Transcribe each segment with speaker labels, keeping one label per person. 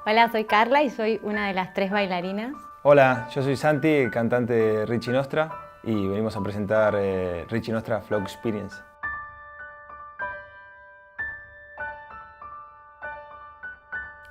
Speaker 1: Hola, soy Carla y soy una de las 3 bailarinas.
Speaker 2: Hola, yo soy Santi, cantante de Ricci Nostra, y venimos a presentar Ricci Nostra Flow Experience.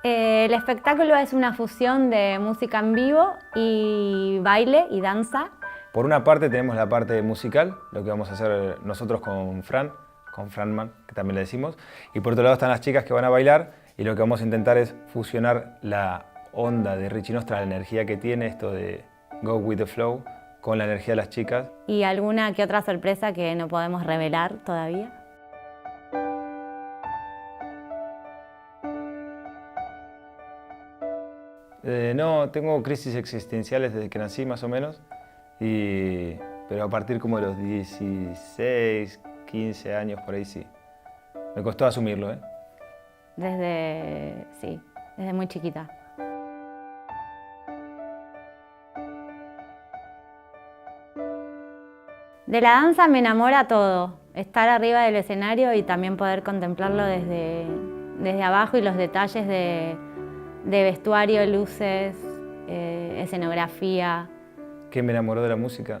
Speaker 1: El espectáculo es una fusión de música en vivo y baile y danza.
Speaker 2: Por una parte tenemos la parte musical, lo que vamos a hacer nosotros con Franman, que también le decimos, y por otro lado están las chicas que van a bailar, y lo que vamos a intentar es fusionar la onda de Ricci Nostra, la energía que tiene esto de Go With The Flow, con la energía de las chicas.
Speaker 1: Y alguna que otra sorpresa que no podemos revelar todavía.
Speaker 2: No, tengo crisis existenciales desde que nací más o menos, pero a partir como de los 16, 15 años por ahí sí. Me costó asumirlo, ¿eh?
Speaker 1: Desde muy chiquita. De la danza me enamora todo, estar arriba del escenario y también poder contemplarlo desde abajo y los detalles de vestuario, luces, escenografía.
Speaker 2: ¿Qué me enamoró de la música?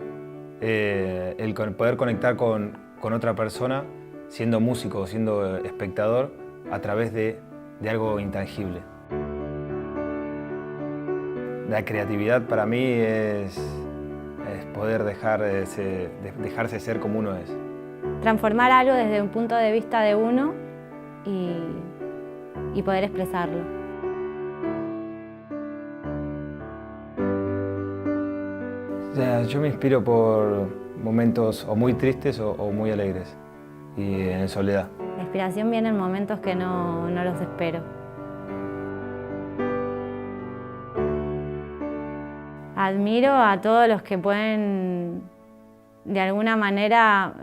Speaker 2: Poder conectar con otra persona siendo músico o siendo espectador a través de algo intangible. La creatividad para mí es poder dejarse ser como uno es.
Speaker 1: Transformar algo desde un punto de vista de uno y poder expresarlo.
Speaker 2: O sea, yo me inspiro por momentos o muy tristes o muy alegres y en soledad.
Speaker 1: La inspiración viene en momentos que no los espero. Admiro a todos los que pueden, de alguna manera,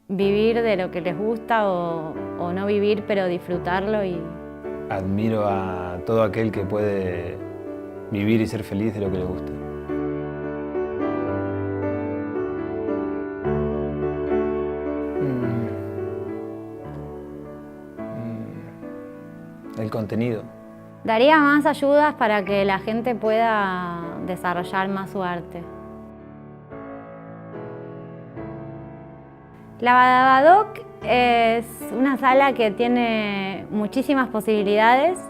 Speaker 1: vivir de lo que les gusta o no vivir, pero disfrutarlo.
Speaker 2: Admiro a todo aquel que puede vivir y ser feliz de lo que le gusta. El contenido.
Speaker 1: Daría más ayudas para que la gente pueda desarrollar más su arte. La Badabadoc es una sala que tiene muchísimas posibilidades,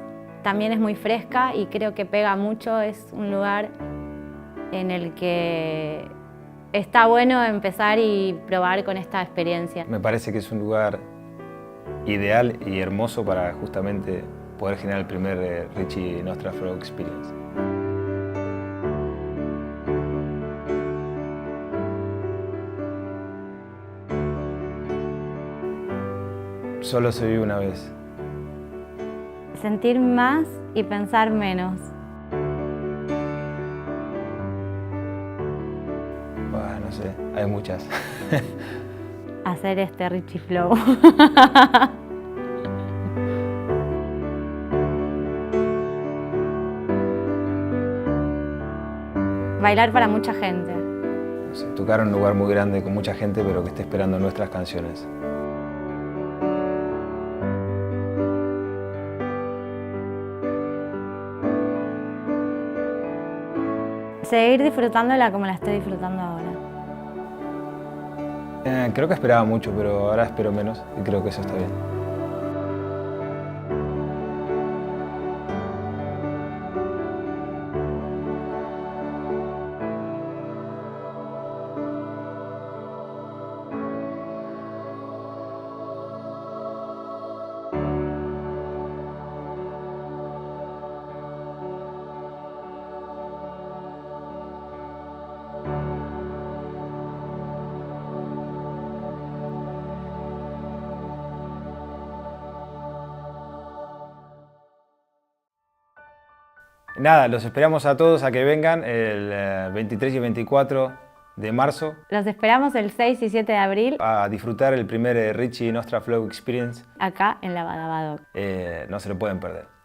Speaker 1: también es muy fresca y creo que pega mucho, es un lugar en el que está bueno empezar y probar con esta experiencia.
Speaker 2: Me parece que es un lugar ideal y hermoso para justamente poder generar el primer Ricci Nostra Flow Experience. Solo se vive una vez.
Speaker 1: Sentir más y pensar menos.
Speaker 2: Bah, no sé, hay muchas.
Speaker 1: Hacer este Ricci Flow. Bailar para mucha gente.
Speaker 2: No sé, tocar en un lugar muy grande con mucha gente, pero que esté esperando nuestras canciones.
Speaker 1: Seguir disfrutándola como la estoy disfrutando ahora.
Speaker 2: Creo que esperaba mucho, pero ahora espero menos y creo que eso está bien. Nada, los esperamos a todos a que vengan el 23 y 24 de marzo.
Speaker 1: Los esperamos el 6 y 7 de abril.
Speaker 2: A disfrutar el primer Ricci Nostra Flow Experience.
Speaker 1: Acá en la Badabadoc.
Speaker 2: No se lo pueden perder.